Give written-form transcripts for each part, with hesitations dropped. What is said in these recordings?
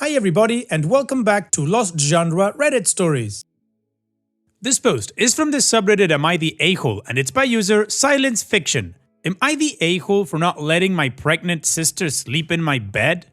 Hi everybody and welcome back to Lost Genre Reddit Stories. This post is from the subreddit Am I the A-hole and it's by user Silence Fiction. Am I the a-hole for not letting my pregnant sister sleep in my bed?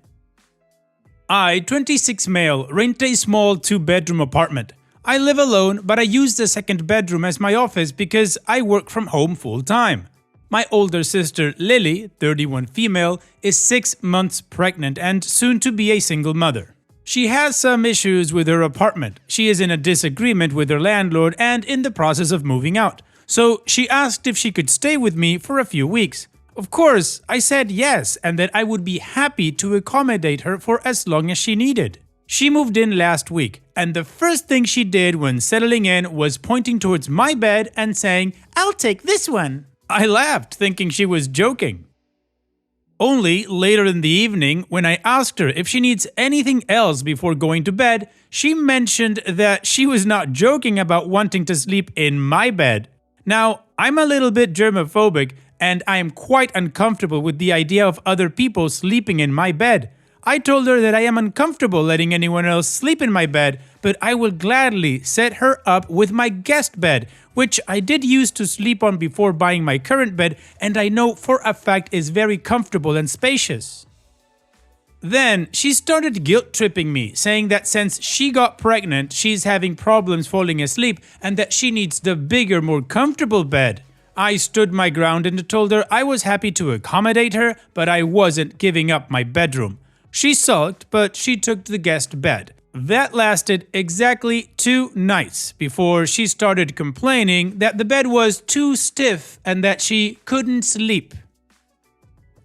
I, 26 male, rent a small 2-bedroom apartment. I live alone, but I use the second bedroom as my office because I work from home full-time. My older sister, Lily, 31 female, is 6 months pregnant and soon to be a single mother. She has some issues with her apartment. She is in a disagreement with her landlord and in the process of moving out. So she asked if she could stay with me for a few weeks. Of course, I said yes and that I would be happy to accommodate her for as long as she needed. She moved in last week, and the first thing she did when settling in was pointing towards my bed and saying, "I'll take this one." I laughed, thinking she was joking. Only later in the evening, when I asked her if she needs anything else before going to bed, she mentioned that she was not joking about wanting to sleep in my bed. Now, I'm a little bit germophobic, and I am quite uncomfortable with the idea of other people sleeping in my bed. I told her that I am uncomfortable letting anyone else sleep in my bed, but I will gladly set her up with my guest bed, which I did use to sleep on before buying my current bed, and I know for a fact is very comfortable and spacious. Then she started guilt-tripping me, saying that since she got pregnant, she's having problems falling asleep and that she needs the bigger, more comfortable bed. I stood my ground and told her I was happy to accommodate her, but I wasn't giving up my bedroom. She sulked, but she took the guest bed. That lasted exactly 2 nights before she started complaining that the bed was too stiff and that she couldn't sleep.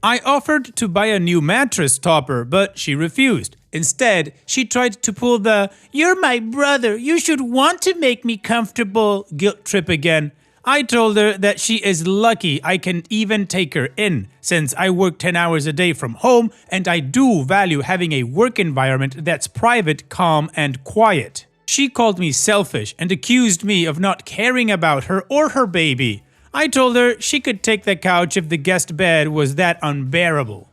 I offered to buy a new mattress topper, but she refused. Instead, she tried to pull the "you're my brother, you should want to make me comfortable" guilt trip again. I told her that she is lucky I can even take her in, since I work 10 hours a day from home and I do value having a work environment that's private, calm, and quiet. She called me selfish and accused me of not caring about her or her baby. I told her she could take the couch if the guest bed was that unbearable.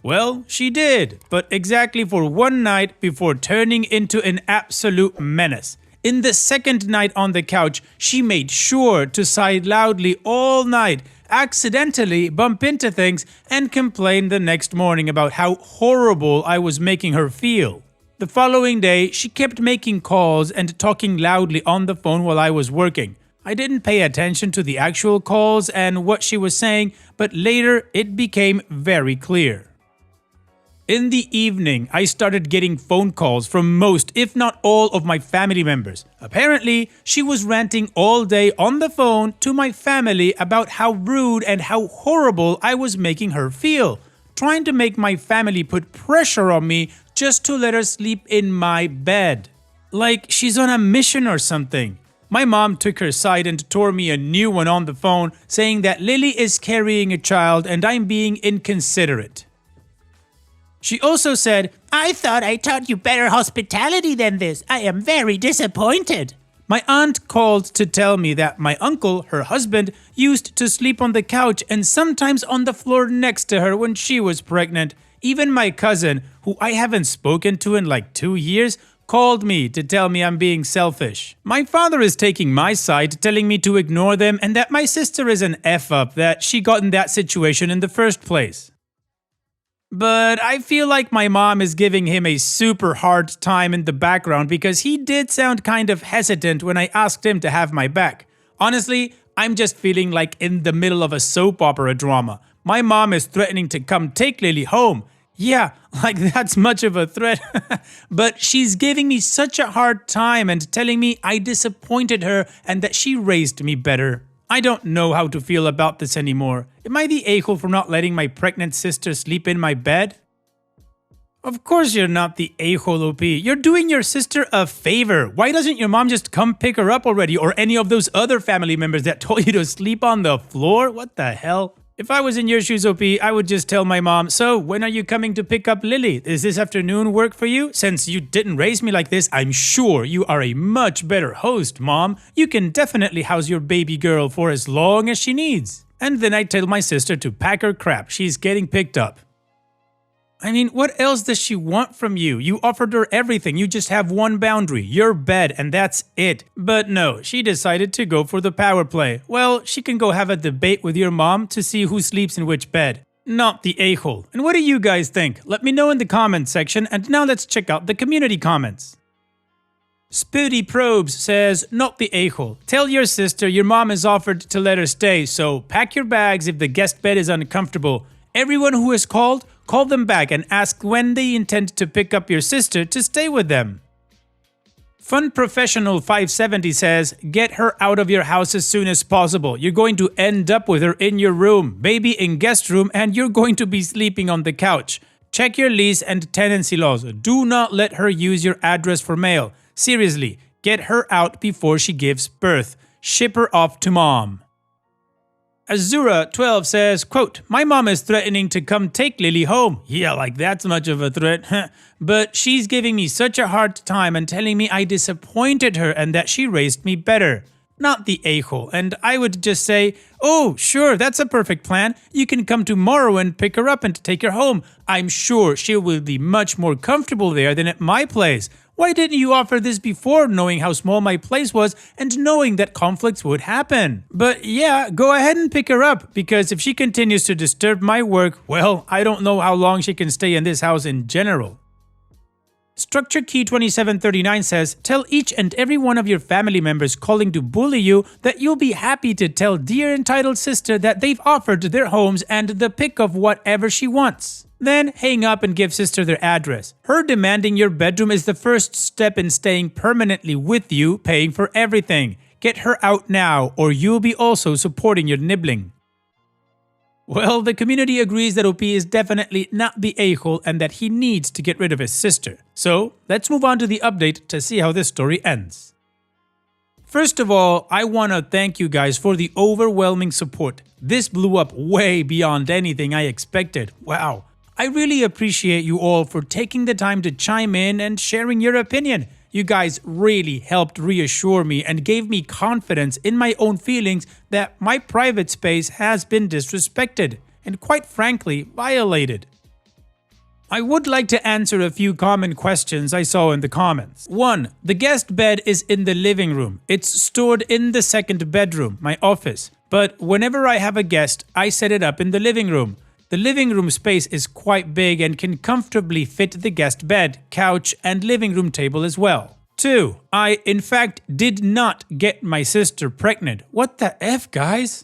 Well, she did, but exactly for 1 night before turning into an absolute menace. In the second night on the couch, she made sure to sigh loudly all night, accidentally bump into things, and complain the next morning about how horrible I was making her feel. The following day, she kept making calls and talking loudly on the phone while I was working. I didn't pay attention to the actual calls and what she was saying, but later it became very clear. In the evening, I started getting phone calls from most, if not all, of my family members. Apparently, she was ranting all day on the phone to my family about how rude and how horrible I was making her feel, trying to make my family put pressure on me just to let her sleep in my bed. Like she's on a mission or something. My mom took her side and tore me a new one on the phone, saying that Lily is carrying a child and I'm being inconsiderate. She also said, "I thought I taught you better hospitality than this. I am very disappointed." My aunt called to tell me that my uncle, her husband, used to sleep on the couch and sometimes on the floor next to her when she was pregnant. Even my cousin, who I haven't spoken to in like 2 years, called me to tell me I'm being selfish. My father is taking my side, telling me to ignore them and that my sister is an F-up, that she got in that situation in the first place. But I feel like my mom is giving him a super hard time in the background because he did sound kind of hesitant when I asked him to have my back. Honestly, I'm just feeling like in the middle of a soap opera drama. My mom is threatening to come take Lily home. Yeah, like that's much of a threat. But she's giving me such a hard time and telling me I disappointed her and that she raised me better. I don't know how to feel about this anymore. Am I the a-hole for not letting my pregnant sister sleep in my bed? Of course you're not the a-hole, OP. You're doing your sister a favor. Why doesn't your mom just come pick her up already, or any of those other family members that told you to sleep on the floor? What the hell? If I was in your shoes, OP, I would just tell my mom, "So, when are you coming to pick up Lily? Is this afternoon work for you? Since you didn't raise me like this, I'm sure you are a much better host, Mom. You can definitely house your baby girl for as long as she needs." And then I tell my sister to pack her crap. She's getting picked up. I mean, what else does she want from you? You offered her everything. You just have one boundary, your bed, and that's it. But no, she decided to go for the power play. Well, she can go have a debate with your mom to see who sleeps in which bed. Not the a-hole. And what do you guys think? Let me know in the comments section, and now let's check out the community comments. Spooty Probes says, not the a-hole. Tell your sister your mom has offered to let her stay, so pack your bags if the guest bed is uncomfortable. Everyone who has called, call them back and ask when they intend to pick up your sister to stay with them. Fun Professional 570 says, get her out of your house as soon as possible. You're going to end up with her in your room, maybe in guest room, and you're going to be sleeping on the couch. Check your lease and tenancy laws. Do not let her use your address for mail. Seriously, get her out before she gives birth. Ship her off to mom. Azura12 says, quote, my mom is threatening to come take Lily home. Yeah, like that's much of a threat. But she's giving me such a hard time and telling me I disappointed her and that she raised me better. Not the a-hole. And I would just say, oh, sure, that's a perfect plan. You can come tomorrow and pick her up and take her home. I'm sure she will be much more comfortable there than at my place. Why didn't you offer this before, knowing how small my place was and knowing that conflicts would happen? But yeah, go ahead and pick her up, because if she continues to disturb my work, well, I don't know how long she can stay in this house in general. Structure Key 2739 says, tell each and every one of your family members calling to bully you that you'll be happy to tell dear entitled sister that they've offered their homes and the pick of whatever she wants. Then hang up and give sister their address. Her demanding your bedroom is the first step in staying permanently with you, paying for everything. Get her out now, or you'll be also supporting your nibbling. Well, the community agrees that OP is definitely not the a-hole and that he needs to get rid of his sister. So, let's move on to the update to see how this story ends. First of all, I want to thank you guys for the overwhelming support. This blew up way beyond anything I expected. Wow. I really appreciate you all for taking the time to chime in and sharing your opinion. You guys really helped reassure me and gave me confidence in my own feelings that my private space has been disrespected and, quite frankly, violated. I would like to answer a few common questions I saw in the comments. 1. The guest bed is in the living room. It's stored in the second bedroom, my office. But whenever I have a guest, I set it up in the living room. The living room space is quite big and can comfortably fit the guest bed, couch, and living room table as well. 2. I, in fact, did not get my sister pregnant. What the F, guys?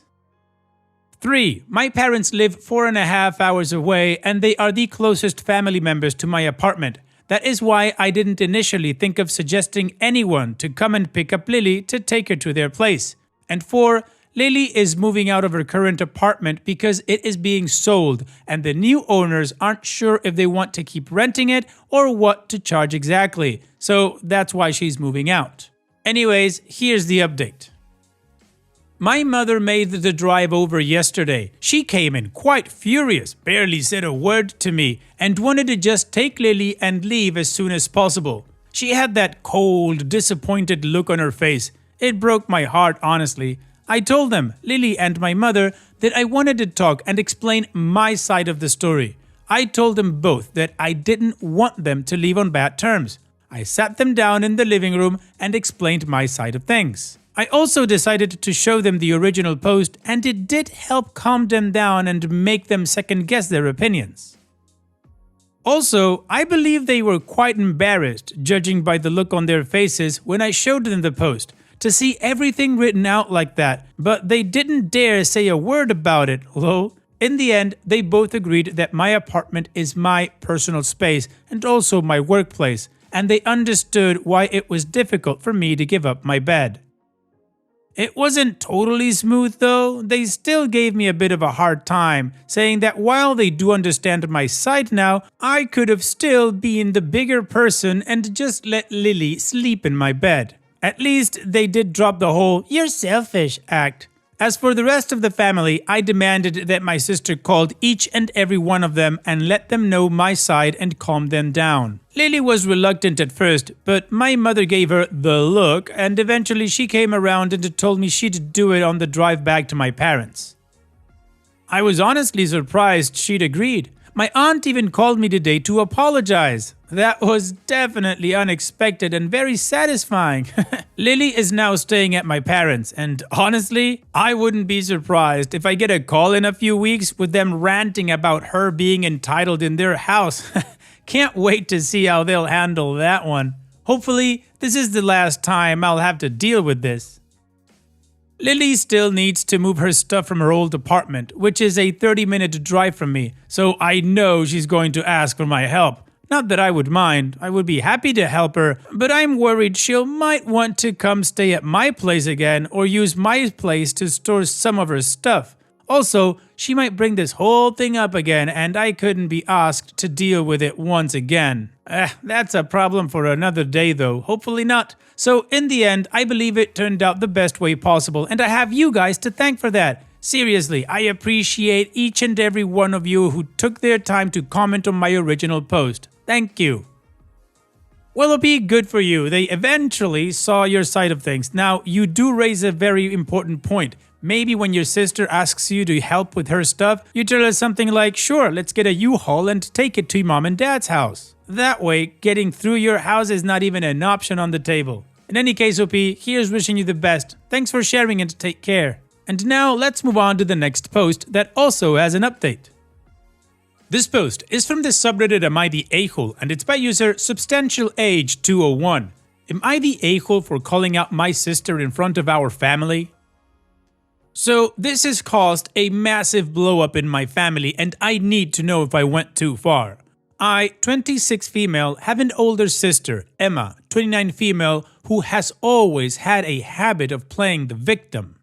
3. My parents live 4.5 hours away and they are the closest family members to my apartment. That is why I didn't initially think of suggesting anyone to come and pick up Lily to take her to their place. And 4. Lily is moving out of her current apartment because it is being sold and the new owners aren't sure if they want to keep renting it or what to charge exactly. So that's why she's moving out. Anyways, here's the update. My mother made the drive over yesterday. She came in quite furious, barely said a word to me, and wanted to just take Lily and leave as soon as possible. She had that cold, disappointed look on her face. It broke my heart, honestly. I told them, Lily and my mother, that I wanted to talk and explain my side of the story. I told them both that I didn't want them to leave on bad terms. I sat them down in the living room and explained my side of things. I also decided to show them the original post, and it did help calm them down and make them second guess their opinions. Also, I believe they were quite embarrassed, judging by the look on their faces when I showed them the post, to see everything written out like that, but they didn't dare say a word about it, although in the end they both agreed that my apartment is my personal space and also my workplace, and they understood why it was difficult for me to give up my bed. It wasn't totally smooth though. They still gave me a bit of a hard time, saying that while they do understand my side now, I could have still been the bigger person and just let Lily sleep in my bed. At least they did drop the whole "you're selfish" act. As for the rest of the family, I demanded that my sister called each and every one of them and let them know my side and calm them down. Lily was reluctant at first, but my mother gave her the look and eventually she came around and told me she'd do it on the drive back to my parents. I was honestly surprised she'd agreed, My aunt even called me today to apologize. That was definitely unexpected and very satisfying. Lily is now staying at my parents', and honestly, I wouldn't be surprised if I get a call in a few weeks with them ranting about her being entitled in their house. Can't wait to see how they'll handle that one. Hopefully, this is the last time I'll have to deal with this. Lily still needs to move her stuff from her old apartment, which is a 30-minute drive from me, so I know she's going to ask for my help. Not that I would mind, I would be happy to help her, but I'm worried she might want to come stay at my place again or use my place to store some of her stuff. Also, she might bring this whole thing up again and I couldn't be asked to deal with it once again. That's a problem for another day though, hopefully not. So in the end, I believe it turned out the best way possible and I have you guys to thank for that. Seriously, I appreciate each and every one of you who took their time to comment on my original post. Thank you. Well, it'll be good for you. They eventually saw your side of things. Now, you do raise a very important point. Maybe when your sister asks you to help with her stuff, you tell her something like, sure, let's get a U-Haul and take it to your mom and dad's house. That way, getting through your house is not even an option on the table. In any case, OP, here's wishing you the best. Thanks for sharing and take care. And now, let's move on to the next post that also has an update. This post is from the subreddit Am I the A-Hole and it's by user SubstantialAge201. Am I the a-hole for calling out my sister in front of our family? So this has caused a massive blow up in my family and I need to know if I went too far. I, 26 female, have an older sister, Emma, 29 female, who has always had a habit of playing the victim.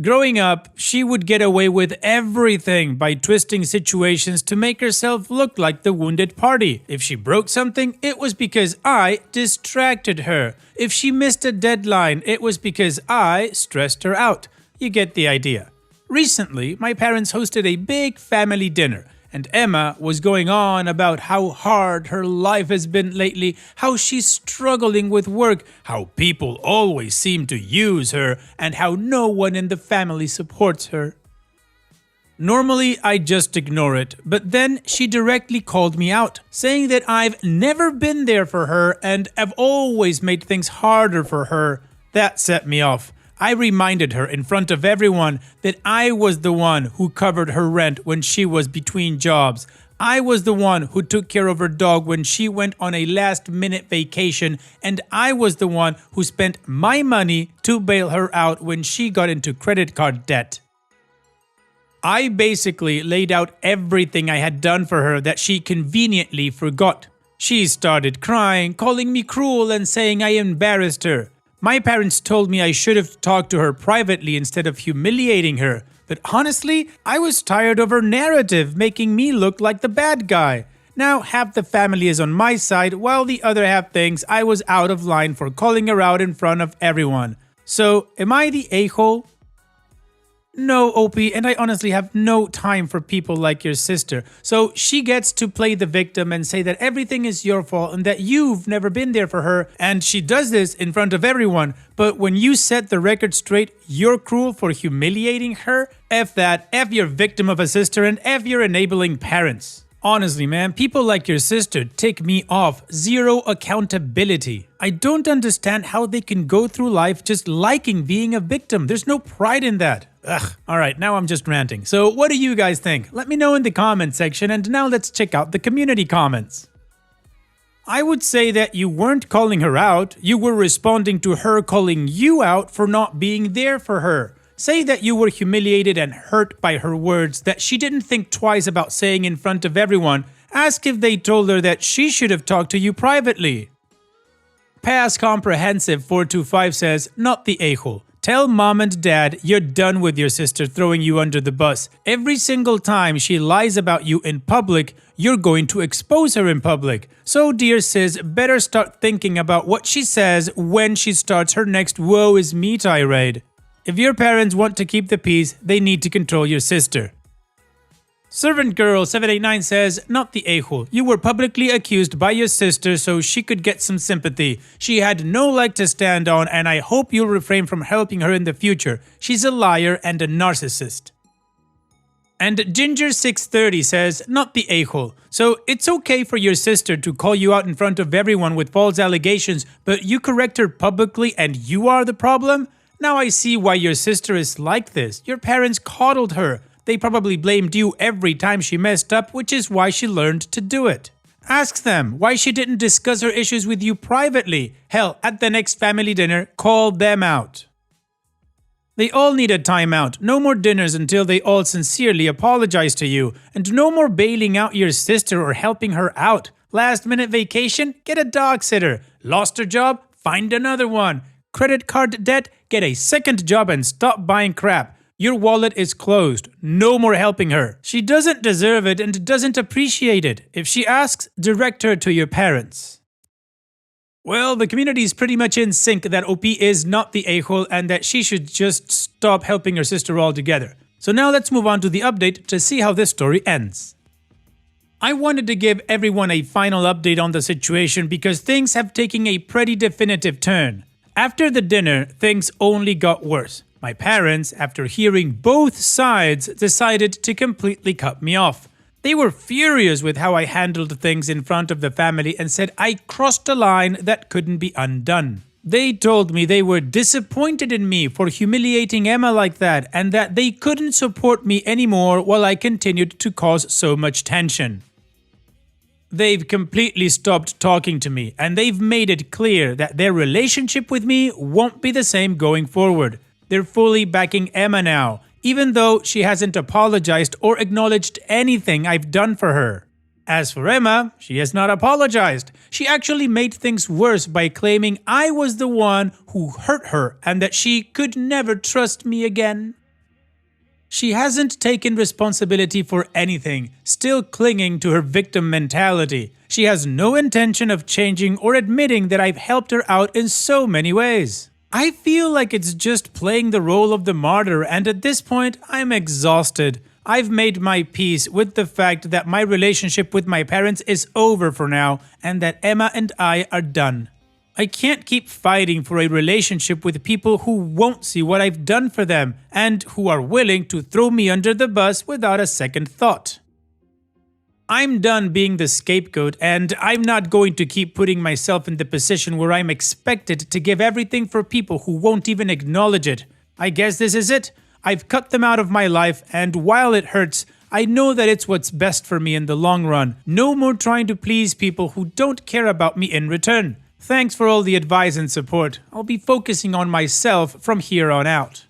Growing up, she would get away with everything by twisting situations to make herself look like the wounded party. If she broke something, it was because I distracted her. If she missed a deadline, it was because I stressed her out. You get the idea. Recently, my parents hosted a big family dinner. And Emma was going on about how hard her life has been lately, how she's struggling with work, how people always seem to use her, and how no one in the family supports her. Normally, I just ignore it, but then she directly called me out, saying that I've never been there for her and have always made things harder for her. That set me off. I reminded her in front of everyone that I was the one who covered her rent when she was between jobs. I was the one who took care of her dog when she went on a last-minute vacation, and I was the one who spent my money to bail her out when she got into credit card debt. I basically laid out everything I had done for her that she conveniently forgot. She started crying, calling me cruel and saying I embarrassed her. My parents told me I should have talked to her privately instead of humiliating her, but honestly, I was tired of her narrative making me look like the bad guy. Now half the family is on my side while the other half thinks I was out of line for calling her out in front of everyone. So, am I the a-hole? No, OP, and I honestly have no time for people like your sister. So she gets to play the victim and say that everything is your fault and that you've never been there for her, and she does this in front of everyone. But when you set the record straight, you're cruel for humiliating her? F that, F your victim of a sister, and F your enabling parents. Honestly, man, people like your sister tick me off. Zero accountability. I don't understand how they can go through life just liking being a victim. There's no pride in that. Ugh. Alright, now I'm just ranting. So what do you guys think? Let me know in the comment section, and now let's check out the community comments. I would say that you weren't calling her out, you were responding to her calling you out for not being there for her. Say that you were humiliated and hurt by her words that she didn't think twice about saying in front of everyone. Ask if they told her that she should have talked to you privately. Pass Comprehensive 425 says, not the a-hole. Tell mom and dad you're done with your sister throwing you under the bus. Every single time she lies about you in public, you're going to expose her in public. So dear sis, better start thinking about what she says when she starts her next woe is me tirade. If your parents want to keep the peace, they need to control your sister. Servant Girl 789 says, not the a-hole. You were publicly accused by your sister so she could get some sympathy. She had no leg to stand on, and I hope you'll refrain from helping her in the future. She's a liar and a narcissist. And Ginger630 says, not the a-hole. So it's okay for your sister to call you out in front of everyone with false allegations, but you correct her publicly and you are the problem? Now I see why your sister is like this. Your parents coddled her. They probably blamed you every time she messed up, which is why she learned to do it. Ask them why she didn't discuss her issues with you privately. Hell, at the next family dinner, call them out. They all need a timeout, no more dinners until they all sincerely apologize to you, and no more bailing out your sister or helping her out. Last minute vacation? Get a dog sitter. Lost her job? Find another one. Credit card debt? Get a second job and stop buying crap. Your wallet is closed. No more helping her. She doesn't deserve it and doesn't appreciate it. If she asks, direct her to your parents. Well, the community is pretty much in sync that OP is not the a-hole and that she should just stop helping her sister altogether. So now let's move on to the update to see how this story ends. I wanted to give everyone a final update on the situation because things have taken a pretty definitive turn. After the dinner, things only got worse. My parents, after hearing both sides, decided to completely cut me off. They were furious with how I handled things in front of the family and said I crossed a line that couldn't be undone. They told me they were disappointed in me for humiliating Emma like that and that they couldn't support me anymore while I continued to cause so much tension. They've completely stopped talking to me and they've made it clear that their relationship with me won't be the same going forward. They're fully backing Emma now, even though she hasn't apologized or acknowledged anything I've done for her. As for Emma, she has not apologized. She actually made things worse by claiming I was the one who hurt her and that she could never trust me again. She hasn't taken responsibility for anything, still clinging to her victim mentality. She has no intention of changing or admitting that I've helped her out in so many ways. I feel like it's just playing the role of the martyr, and at this point, I'm exhausted. I've made my peace with the fact that my relationship with my parents is over for now, and that Emma and I are done. I can't keep fighting for a relationship with people who won't see what I've done for them, and who are willing to throw me under the bus without a second thought. I'm done being the scapegoat, and I'm not going to keep putting myself in the position where I'm expected to give everything for people who won't even acknowledge it. I guess this is it. I've cut them out of my life, and while it hurts, I know that it's what's best for me in the long run. No more trying to please people who don't care about me in return. Thanks for all the advice and support. I'll be focusing on myself from here on out.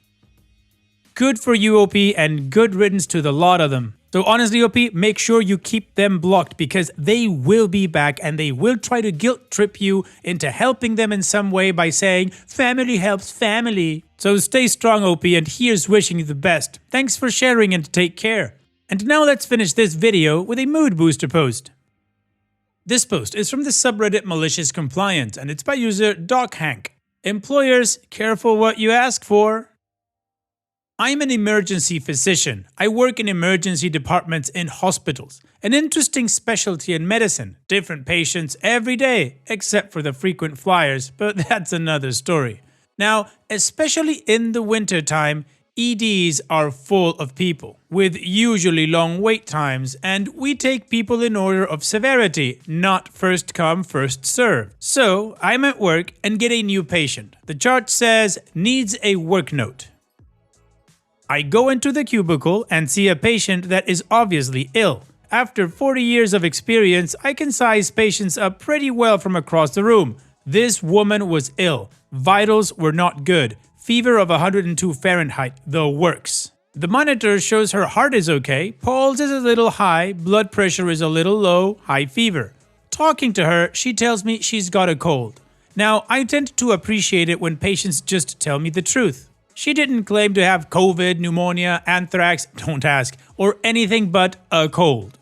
Good for you, OP, and good riddance to the lot of them. So honestly, OP, make sure you keep them blocked because they will be back and they will try to guilt trip you into helping them in some way by saying, family helps family. So stay strong, OP, and here's wishing you the best. Thanks for sharing and take care. And now let's finish this video with a mood booster post. This post is from the subreddit Malicious Compliance and it's by user DocHank. Employers, careful what you ask for. I'm an emergency physician. I work in emergency departments in hospitals. An interesting specialty in medicine. Different patients every day, except for the frequent flyers, but that's another story. Now, especially in the winter time, EDs are full of people, with usually long wait times, and we take people in order of severity, not first come, first serve. So, I'm at work and get a new patient. The chart says, needs a work note. I go into the cubicle and see a patient that is obviously ill. After 40 years of experience, I can size patients up pretty well from across the room. This woman was ill. Vitals were not good. Fever of 102 Fahrenheit, the works. The monitor shows her heart is okay, pulse is a little high, blood pressure is a little low, high fever. Talking to her, she tells me she's got a cold. Now, I tend to appreciate it when patients just tell me the truth. She didn't claim to have COVID, pneumonia, anthrax, don't ask, or anything but a cold.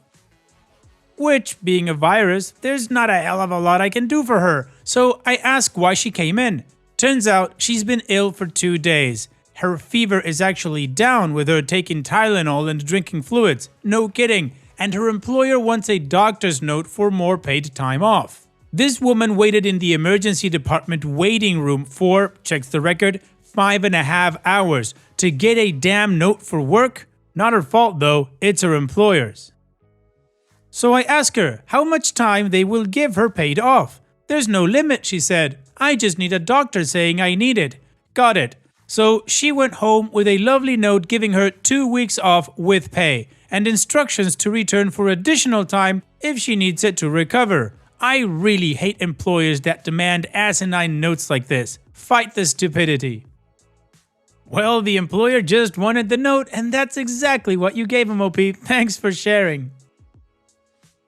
Which, being a virus, there's not a hell of a lot I can do for her, so I ask why she came in. Turns out she's been ill for 2 days. Her fever is actually down with her taking Tylenol and drinking fluids, no kidding, and her employer wants a doctor's note for more paid time off. This woman waited in the emergency department waiting room for, checks the record, 5.5 hours to get a damn note for work? Not her fault though, it's her employer's. So I ask her how much time they will give her paid off. There's no limit, she said. I just need a doctor saying I need it. Got it. So she went home with a lovely note giving her 2 weeks off with pay and instructions to return for additional time if she needs it to recover. I really hate employers that demand asinine notes like this. Fight the stupidity. Well, the employer just wanted the note, and that's exactly what you gave him, OP. Thanks for sharing.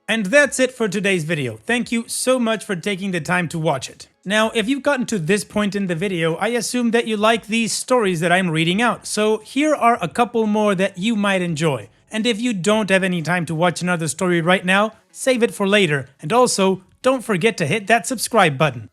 And that's it for today's video. Thank you so much for taking the time to watch it. Now, if you've gotten to this point in the video, I assume that you like these stories that I'm reading out. So here are a couple more that you might enjoy. And if you don't have any time to watch another story right now, save it for later. And also, don't forget to hit that subscribe button.